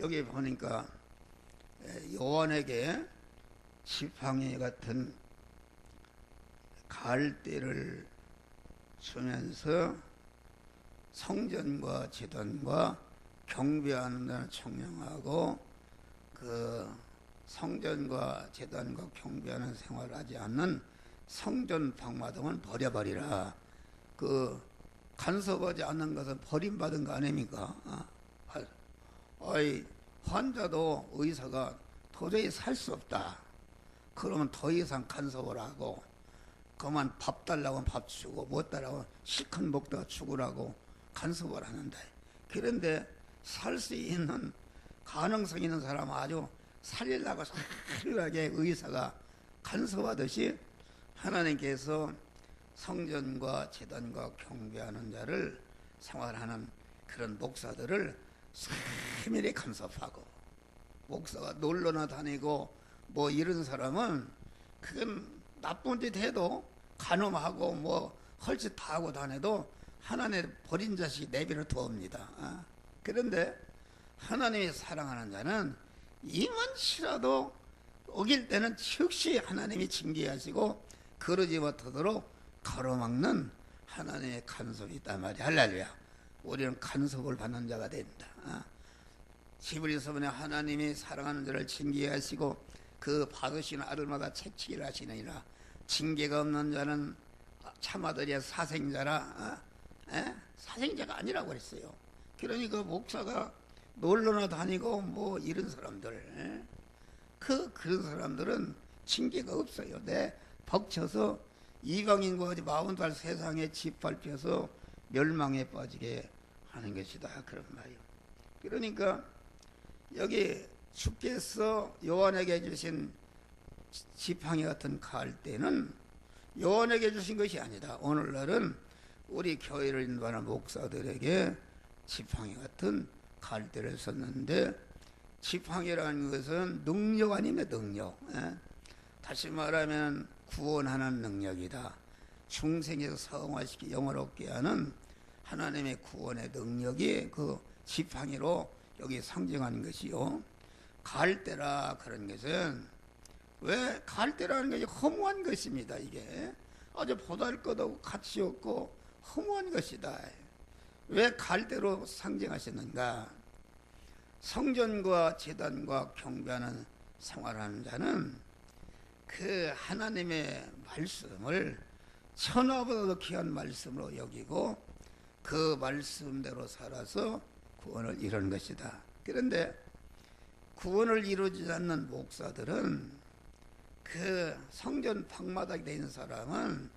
여기 보니까 요한에게 지팡이 같은 갈대를 주면서 성전과 제단과 경배하는 데는 청량하고, 그 성전과 제단과 경배하는 생활을 하지 않는 성전 방마등은 버려버리라. 그 간섭하지 않는 것은 버림받은 거 아닙니까? 환자도 의사가 도저히 살 수 없다. 그러면 더 이상 간섭을 하고, 그만 밥 달라고 하면 밥 주고, 못 달라고 하면 실컷 먹다가 죽으라고 간섭을 하는데, 그런데 살 수 있는 가능성 있는 사람은 아주 살리려고 살리하게 의사가 간섭하듯이, 하나님께서 성전과 제단과 경배하는 자를 생활하는 그런 목사들을 세밀히 간섭하고, 목사가 놀러나 다니고 뭐 이런 사람은 그건 나쁜 짓 해도 간음하고 뭐 헐짓 다 하고 다녀도 하나님의 버린 자식이 내비를 두옵니다. 그런데 하나님이 사랑하는 자는 이만치라도 어길 때는 즉시 하나님이 징계하시고 그러지 못하도록 가로막는 하나님의 간섭이 있단 말이야. 할렐루야. 우리는 간섭을 받는 자가 된다. 히브리서문에 하나님이 사랑하는 자를 징계하시고 그 받으시는 아들마다 채찍을 하시느니라. 징계가 없는 자는 참아들이야 사생자라. 사생자가 아니라고 그랬어요. 그러니까 목사가 놀러나 다니고 뭐 이런 사람들, 그런 사람들은 징계가 없어요. 벅쳐서 이강인과 42살 세상에 짓밟혀서 멸망에 빠지게 하는 것이다 그런 말이에요. 그러니까 여기 주께서 요한에게 주신 지팡이 같은 갈대는 요한에게 주신 것이 아니다. 오늘날은 우리 교회를 인도하는 목사들에게 지팡이 같은 갈대를 썼는데, 지팡이라는 것은 능력 아니면 능력. 다시 말하면 구원하는 능력이다. 중생에서 성화시키 영원롭게 하는 하나님의 구원의 능력이 그 지팡이로 여기 상징하는 것이요. 갈대라 그런 것은, 왜 갈대라는 것이 허무한 것입니다. 이게 아주 보잘것없고 가치 없고 허무한 것이다. 왜 갈대로 상징하셨는가? 성전과 제단과 경배하는 생활하는 자는 그 하나님의 말씀을 천하보다도 귀한 말씀으로 여기고 그 말씀대로 살아서 구원을 이루는 것이다. 그런데 구원을 이루지 않는 목사들은, 그 성전 방마당에 있는 사람은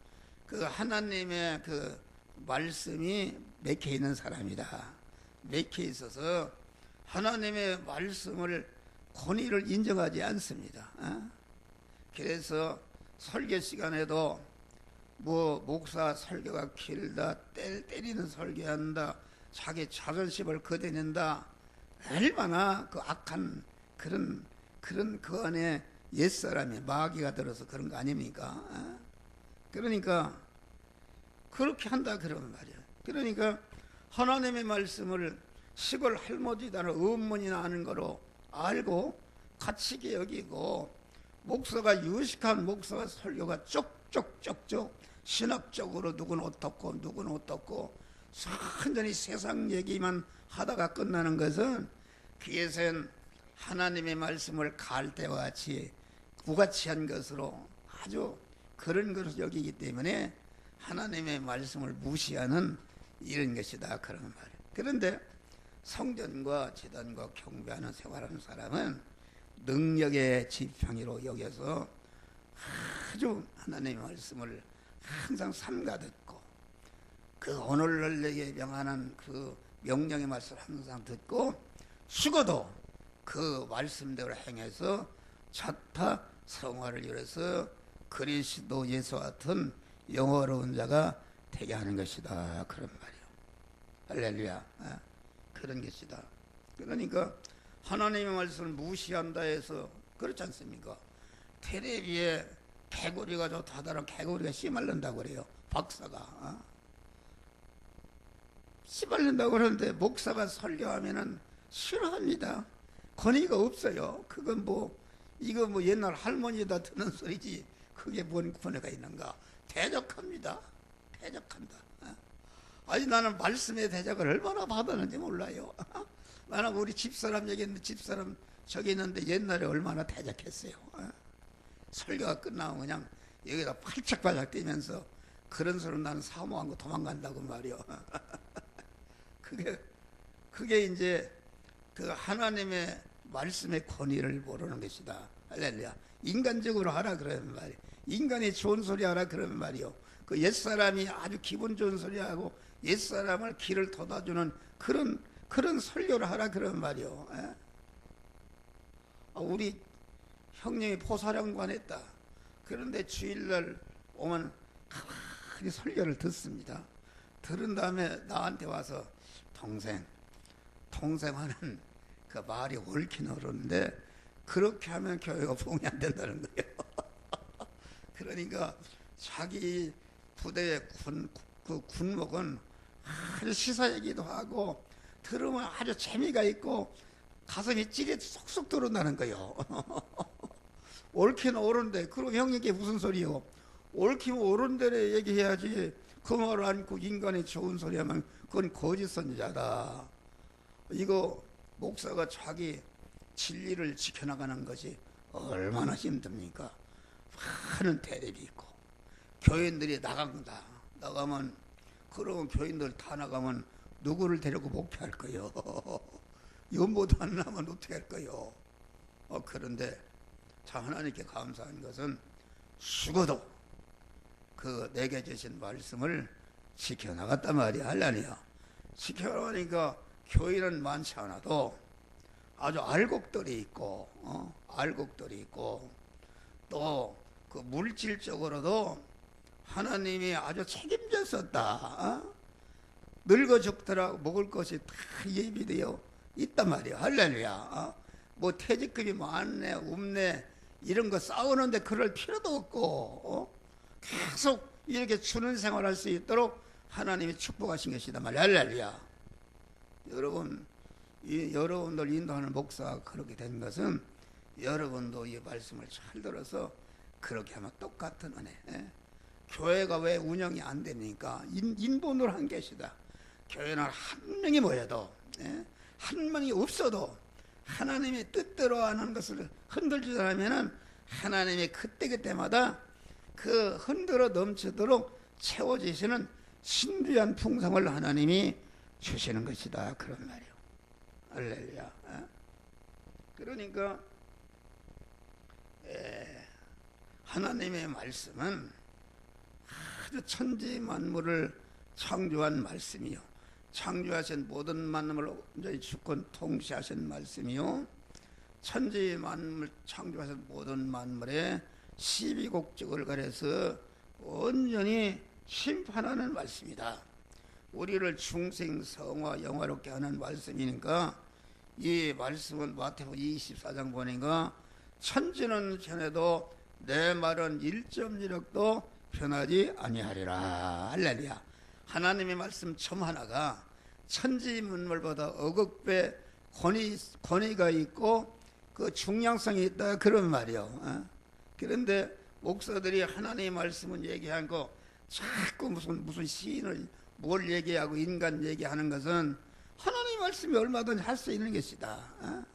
그 하나님의 그 말씀이 맥혀 있는 사람이다. 맥혀 있어서 하나님의 말씀을 권위를 인정하지 않습니다. 그래서 설교 시간에도 뭐 목사 설교가 길다, 때리는 설교한다, 자기 자존심을 거둬낸다, 얼마나 그 악한 그런 그 안에 옛사람이 마귀가 들어서 그런 거 아닙니까? 그러니까 그렇게 한다 그러는 말이야. 그러니까 하나님의 말씀을 시골 할머니다는 의문이나 하는 거로 알고 가치게 여기고, 목사가 유식한 목사가 설교가 쪽쪽쪽쪽 신학적으로 누구는 어떻고 누구는 어떻고 완전히 세상 얘기만 하다가 끝나는 것은, 그것은 하나님의 말씀을 갈대와 같이 무가치한 것으로 아주 그런 것을 여기기 때문에 하나님의 말씀을 무시하는 이런 것이다 그런 말이에요. 그런데 성전과 제단과 경배하는 생활하는 사람은 능력의 지팡이로 여겨서 아주 하나님의 말씀을 항상 삼가 듣고 그 오늘날 내게 명하는 그 명령의 말씀을 항상 듣고 죽어도 그 말씀대로 행해서 자타 성화를 이뤄서 그리스도 예수와 같은 영화로운 자가 되게 하는 것이다 그런 말이에요. 할렐루야. 그런 것이다. 그러니까 하나님의 말씀을 무시한다 해서 그렇지 않습니까? 테레비에 개구리가 좋다더라 개구리가 씨말른다고 그래요. 박사가 씨말른다고 그러는데 목사가 설교하면은 싫어합니다. 권위가 없어요. 그건 이거 옛날 할머니다 듣는 소리지 그게 뭔 권위가 있는가. 대적합니다. 대적한다. 아니 나는 말씀의 대적을 얼마나 받았는지 몰라요. 나는 우리 집사람 얘기했는데 집사람 저기 있는데 옛날에 얼마나 대적했어요. 설교가 끝나면 그냥 여기다 팔짝팔짝 뛰면서 그런 소리 나는 사모한 거 도망간다고 말이요. 그게 이제 그 하나님의 말씀의 권위를 모르는 것이다. 할렐루야. 인간적으로 하라 그러면 말이요. 인간이 좋은 소리 하라 그러면 말이요. 그 옛사람이 아주 기분 좋은 소리 하고 옛사람을 길을 돋아주는 그런 설교를 하라 그러면 말이요. 우리 형님이 포사령관 했다. 그런데 주일날 오면 가만히 설교를 듣습니다. 들은 다음에 나한테 와서 동생 하는 그 말이 옳긴 옳은데 그렇게 하면 교회가 부흥이 안 된다는 거예요. 그러니까 자기 부대의 군목은 아주 시사이기도 하고 들으면 아주 재미가 있고 가슴이 찌릿 쏙쏙 들어온다는 거예요. 옳긴 옳은데 그럼 형님께 무슨 소리요? 옳긴 옳은 대로 얘기해야지 그 말을 안고 인간의 좋은 소리 하면 그건 거짓 선지자다. 이거 목사가 자기 진리를 지켜나가는 것이 얼마나 힘듭니까? 많은 대립이 있고 교인들이 나가면 그러면 교인들 다 나가면 누구를 데리고 목회할 거요? 연보도 안 나면 어떻게 할 거요? 그런데 참 하나님께 감사한 것은 죽어도 그 내게 주신 말씀을 지켜나갔단 말이야. 할렐루야. 지켜나가니까 교인은 많지 않아도 아주 알곡들이 있고 또 그 물질적으로도 하나님이 아주 책임져 썼다. 늙어 죽더라고 먹을 것이 다 예비되어 있단 말이야. 할렐루야. 퇴직금이 많네 없네 이런 거 싸우는데 그럴 필요도 없고 계속 이렇게 주는 생활할 수 있도록 하나님이 축복하신 것이다 말이야. 할렐루야. 여러분들 인도하는 목사가 그렇게 된 것은 여러분도 이 말씀을 잘 들어서 그렇게 하면 똑같은 은혜. 교회가 왜 운영이 안 됩니까? 인본으로 한 것이다. 교회는 한 명이 모여도 한 명이 없어도 하나님의 뜻대로 하는 것을 흔들지 않으면 하나님이 그때그때마다 그 흔들어 넘치도록 채워지시는 신비한 풍성을 하나님이 주시는 것이다. 그런 말이요. 할렐루야. 그러니까 하나님의 말씀은 아주 천지 만물을 창조한 말씀이요. 창조하신 모든 만물을 온전히 주권 통치하신 말씀이요. 천지 만물 창조하신 모든 만물에 시비곡적을 가려서 온전히 심판하는 말씀이다. 우리를 중생 성화 영화롭게 하는 말씀이니까 이 말씀은 마태복음 24장 보니까 천지는 변해도 내 말은 1.1억도 변하지 아니하리라. 할렐루야. 하나님의 말씀 점 하나가 천지 만물보다 억억 배 권위가 있고 그 중량성이 있다 그런 말이요. 그런데 목사들이 하나님의 말씀은 얘기한 거 자꾸 무슨 시인을 뭘 얘기하고 인간 얘기하는 것은 하나님의 말씀이 얼마든지 할 수 있는 것이다.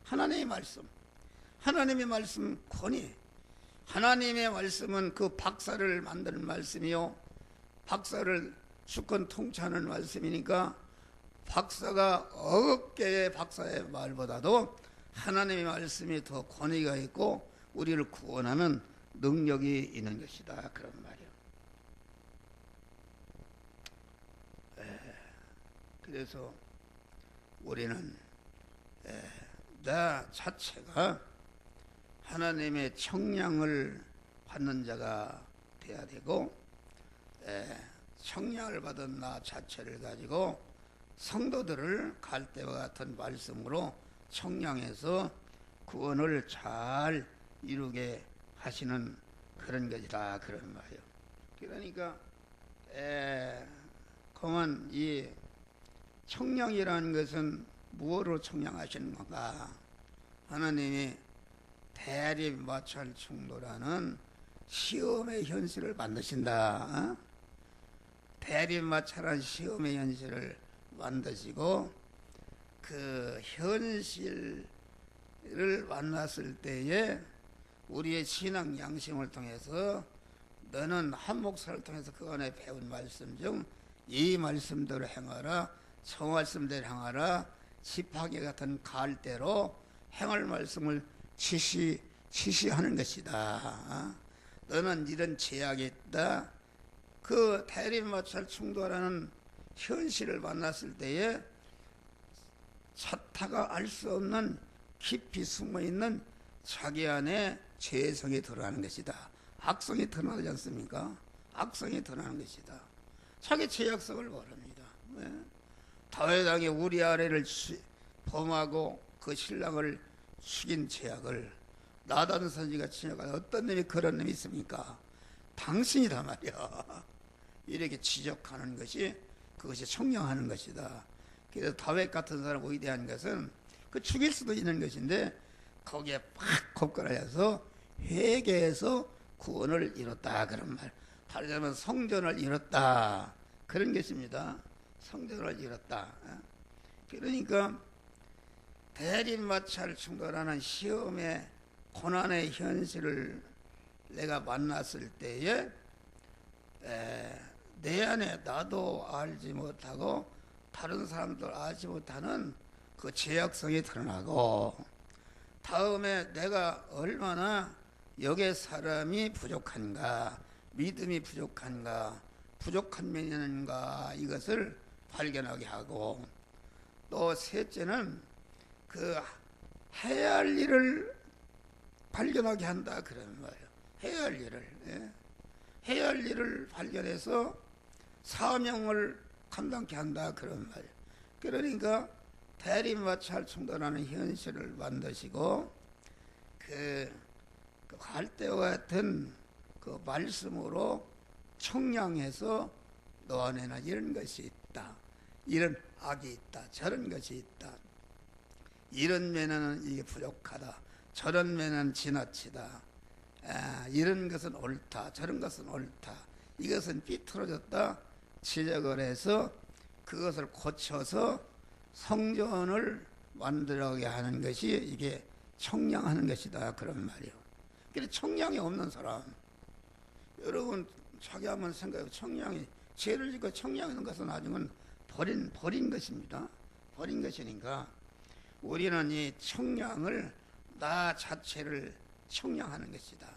하나님의 말씀. 하나님의 말씀 권위. 하나님의 말씀은 그 박사를 만드는 말씀이요, 박사를 주권 통치하는 말씀이니까 박사가 어깨의 박사의 말보다도 하나님의 말씀이 더 권위가 있고 우리를 구원하는 능력이 있는 것이다, 그런 말이에요. 그래서 우리는 나 자체가 하나님의 청량을 받는 자가 돼야 되고, 청량을 받은 나 자체를 가지고 성도들을 갈대와 같은 말씀으로 청량해서 구원을 잘 이루게 하시는 그런 것이다, 그런 말이에요. 그러니까 그러면 이 청량이라는 것은 무엇으로 청량하시는 건가? 하나님이 대립마찰충돌하는 시험의 현실을 만드신다. 대립마찰한 시험의 현실을 만드시고 그 현실을 만났을 때에 우리의 신앙 양심을 통해서 너는 한 목사를 통해서 그 안에 배운 말씀 중 이 말씀대로 행하라, 저 말씀대로 행하라, 지팡이 같은 갈대로 행할 말씀을 지시하는 것이다. 너는 이런 제약이 있다. 그 대립마찰 충돌하는 현실을 만났을 때에 사타가 알 수 없는 깊이 숨어있는 자기 안에 죄성이 드러나는 것이다. 악성이 드러나지 않습니까? 악성이 드러나는 것이다. 자기 죄악성을 모릅니다. 다윗 왕이 우리아레를 범하고 그 신랑을 죽인 죄악을 나단 선지가 지적한 어떤 놈이 그런 놈이 있습니까? 당신이다 말이야. 이렇게 지적하는 것이 그것이 청량하는 것이다. 그래서 다윗 같은 사람 위대한 것은 그 죽일 수도 있는 것인데 거기에 팍 곱갈아서 회개해서 구원을 이뤘다, 그런 말. 다르자면 성전을 이뤘다, 그런 것입니다. 성전을 이뤘다. 그러니까 대립마찰 충돌하는 시험의 고난의 현실을 내가 만났을 때에 내 안에 나도 알지 못하고 다른 사람들 알지 못하는 그 죄악성이 드러나고, 다음에 내가 얼마나 여기에 사람이 부족한가, 믿음이 부족한가, 부족한 면이 있는가, 이것을 발견하게 하고, 또 셋째는 그 해야 할 일을 발견하게 한다, 그런 말이에요. 해야 할 일을, 해야 할 일을 발견해서 사명을 감당케 한다, 그런 말이에요. 그러니까 대립마찰 충돌하는 현실을 만드시고 그 갈대와 같은 그 말씀으로 청량해서 너 안에는 이런 것이 있다, 이런 악이 있다, 저런 것이 있다, 이런 면에는 이게 부족하다, 저런 면에는 지나치다, 이런 것은 옳다, 저런 것은 옳다, 이것은 삐뚤어졌다, 지적을 해서 그것을 고쳐서 성전을 만들어가게 하는 것이 이게 청량하는 것이다, 그런 말이에요. 그래서 청량이 없는 사람, 여러분 자기 한번 생각해. 청량이, 죄를 짓고 청량이 있는 것은 아직은 버린 것입니다. 버린 것이니까 우리는 이 청량을, 나 자체를 청량하는 것이다.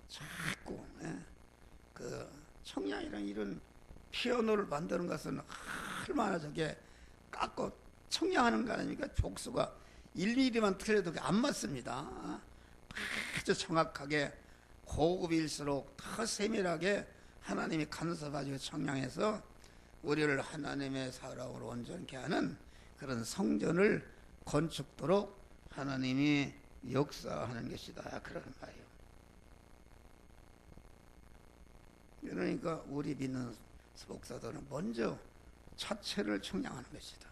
자꾸 그 청량이란 이런 피아노를 만드는 것은 얼마나 저게 깎고 청량하는 거 아닙니까? 족수가 1mm만 틀려도 안 맞습니다. 아주 정확하게 고급일수록 더 세밀하게 하나님이 간섭하시고 청량해서 우리를 하나님의 사랑으로 온전케 하는 그런 성전을 건축토록 하나님이 역사하는 것이다, 그런 말이에요. 그러니까 우리 믿는 목사들은 먼저 자체를 청량하는 것이다.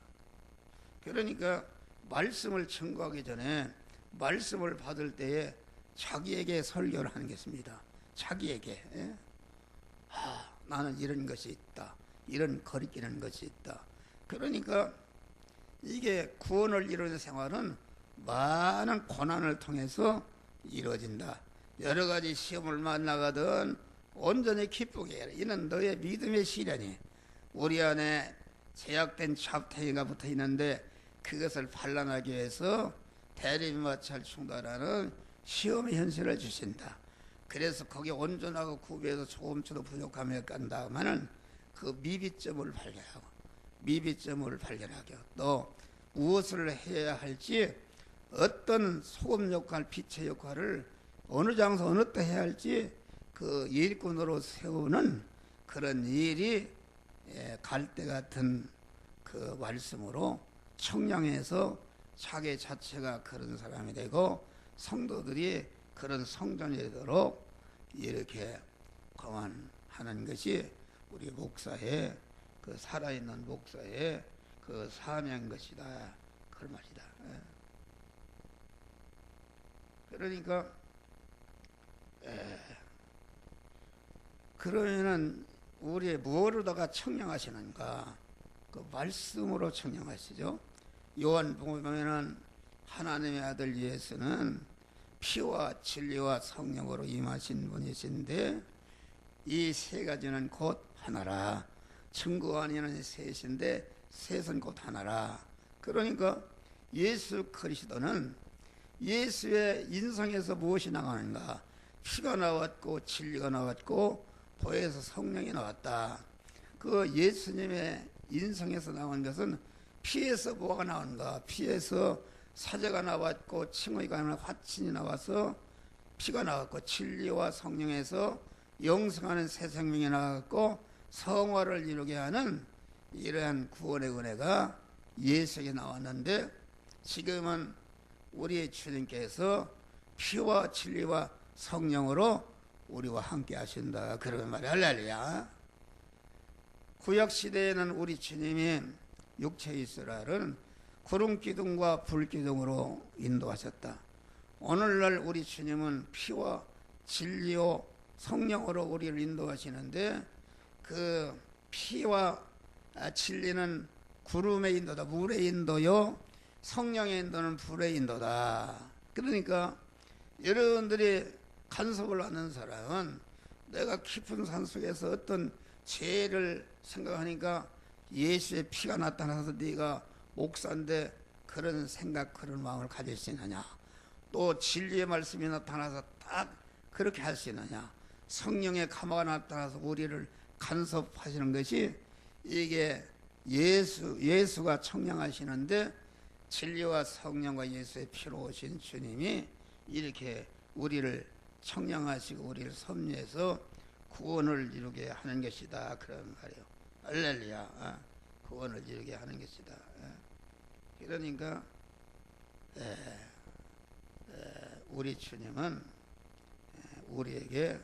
그러니까 말씀을 증거하기 전에 말씀을 받을 때에 자기에게 설교를 하는 것입니다. 자기에게. 나는 이런 것이 있다, 이런 거리끼는 것이 있다. 그러니까 이게 구원을 이루는 생활은 많은 고난을 통해서 이루어진다. 여러 가지 시험을 만나거든 온전히 기쁘게 해라. 이는 너의 믿음의 시련이 우리 안에 제약된 잡탱이가 붙어 있는데 그것을 반란하기 위해서 대립마찰 충돌하는 시험의 현실을 주신다. 그래서 거기에 온전하고 구비해서 조금쯤도 부족함에 깐다면은 그 미비점을 발견하고 미비점을 발견하게 또 무엇을 해야 할지 어떤 소금 역할, 빛의 역할을 어느 장소 어느 때 해야 할지 그 일꾼으로 세우는 그런 일이 갈대 같은 그 말씀으로 청량해서 자기 자체가 그런 사람이 되고 성도들이 그런 성전이 되도록 이렇게 거만하는 것이 우리 목사의 그 살아있는 목사의 그 사명인 것이다. 그런 말이다. 그러니까 그러면은 우리 무엇으로다가 청량하시는가? 그 말씀으로 청량하시죠. 요한복음에 보면은 하나님의 아들 예수는 피와 진리와 성령으로 임하신 분이신데 이 세 가지는 곧 하나라. 천국 안에는 셋인데 셋은 곧 하나라. 그러니까 예수 그리스도는 예수의 인성에서 무엇이 나가는가? 피가 나왔고 진리가 나왔고 보혜에서 성령이 나왔다. 그 예수님의 인성에서 나온 것은 피에서 뭐가 나오는가? 피에서 사제가 나왔고 칭의가 나와 화친이 나와서 피가 나왔고 진리와 성령에서 영생하는 새 생명이 나왔고 성화를 이루게 하는 이러한 구원의 은혜가 예수에게 나왔는데 지금은 우리 주님께서 피와 진리와 성령으로 우리와 함께 하신다. 그런 말이 할렐루야. 구약시대에는 우리 주님이 육체 이스라엘은 구름기둥과 불기둥으로 인도하셨다. 오늘날 우리 주님은 피와 진리와 성령으로 우리를 인도하시는데 그 피와 진리는 구름의 인도다. 물의 인도요. 성령의 인도는 불의 인도다. 그러니까 여러분들이 간섭을 하는 사람은 내가 깊은 산속에서 어떤 죄를 생각하니까 예수의 피가 나타나서 네가 목사인데 그런 생각 그런 마음을 가질 수 있느냐. 또 진리의 말씀이 나타나서 딱 그렇게 할 수 있느냐. 성령의 감화가 나타나서 우리를 간섭하시는 것이 이게 예수가 청량하시는데 진리와 성령과 예수의 피로 오신 주님이 이렇게 우리를 청량하시고 우리를 섭리해서 구원을 이루게 하는 것이다. 그런 말이에요. 할렐루야. 구원을 이루게 하는 것이다. 그러니까 우리 주님은 우리에게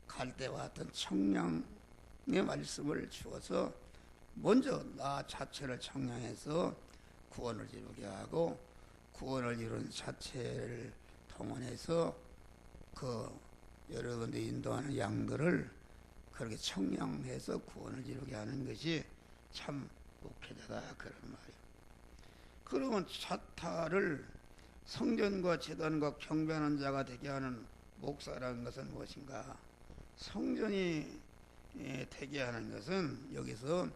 갈대와 같은 청량의 말씀을 주어서 먼저 나 자체를 청량해서 구원을 이루게 하고 구원을 이룬 자체를 동원해서 그 여러분들이 인도하는 양들을 그렇게 청량해서 구원을 이루게 하는 것이 참 목회자다. 그런 말이에요. 그러면 자타를 성전과 제단과 경배하는 자가 되게 하는 목사라는 것은 무엇인가? 성전이 되게 하는 것은 여기서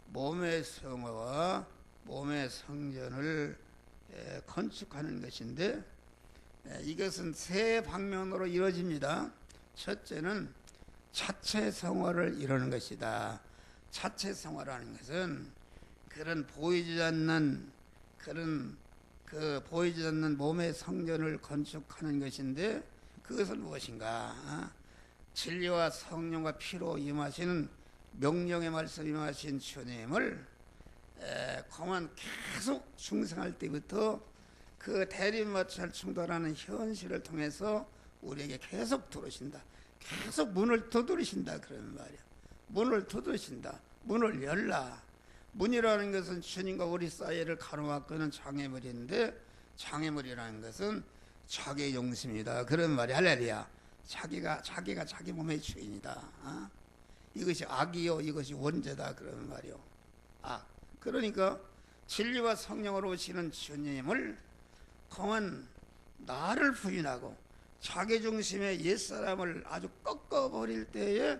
몸의 성화와 몸의 성전을 건축하는 것인데 이것은 세 방면으로 이루어집니다. 첫째는 자체 성화를 이루는 것이다. 자체 성화라는 것은 그런 보이지 않는 보이지 않는 몸의 성전을 건축하는 것인데 그것은 무엇인가? 진리와 성령과 피로 임하시는 명령의 말씀 임하신 주님을 그만 계속 중생할 때부터 그 대립마찰 충돌하는 현실을 통해서 우리에게 계속 들어오신다. 계속 문을 두드리신다. 그런 말이야. 문을 두드리신다. 문을 열라. 문이라는 것은 주님과 우리 사이를 가로막는 장애물인데 장애물이라는 것은 자기의 용심이다. 그런 말이 할렐루야. 자기가 자기 몸의 주인이다. 이것이 악이요 이것이 원죄다. 그런 말이요. 그러니까 진리와 성령으로 오시는 주님을 공은 나를 부인하고 자기중심의 옛사람을 아주 꺾어버릴 때에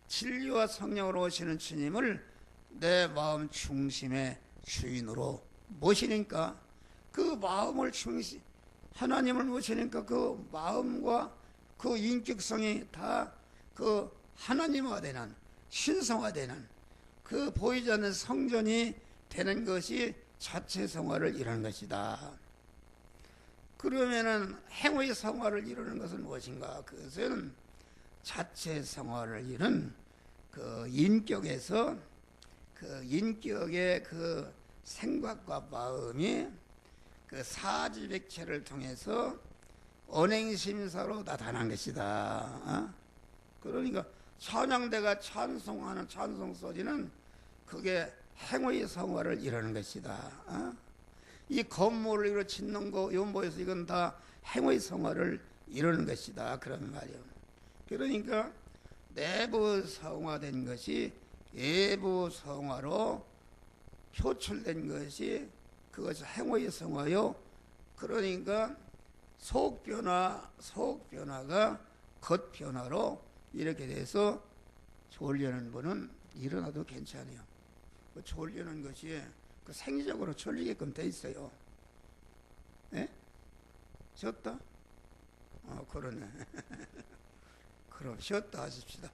진리와 성령으로 오시는 주님을 내 마음 중심의 주인으로 모시니까, 그 마음을 중심, 하나님을 모시니까 그 마음과 그 인격성이 다 그 하나님화되는, 신성화되는, 그 보이지 않는 성전이 되는 것이 자체 성화를 이루는 것이다. 그러면은 행의 성화를 이루는 것은 무엇인가? 그것은 자체 성화를 이룬 그 인격에서, 그 인격의 그 생각과 마음이 그 사지백체를 통해서 언행심사로 나타난 것이다. 그러니까 찬양대가 찬송하는 찬송 소리는 그게 행의 성화를 이루는 것이다. 이 건물을 이루어 짓는 거, 연보에서 이건 다 행의 성화를 이루는 것이다. 그런 말이에요. 그러니까 내부 성화된 것이 외부 성화로 표출된 것이, 그것이 행의 성화요. 그러니까 속변화가 겉변화로 이렇게 돼서 졸려는 분은 일어나도 괜찮아요. 그 졸리는 것이 그 생리적으로 졸리게끔 돼 있어요. 예? 쉬었다? 그러네. 그럼 쉬었다 하십시다.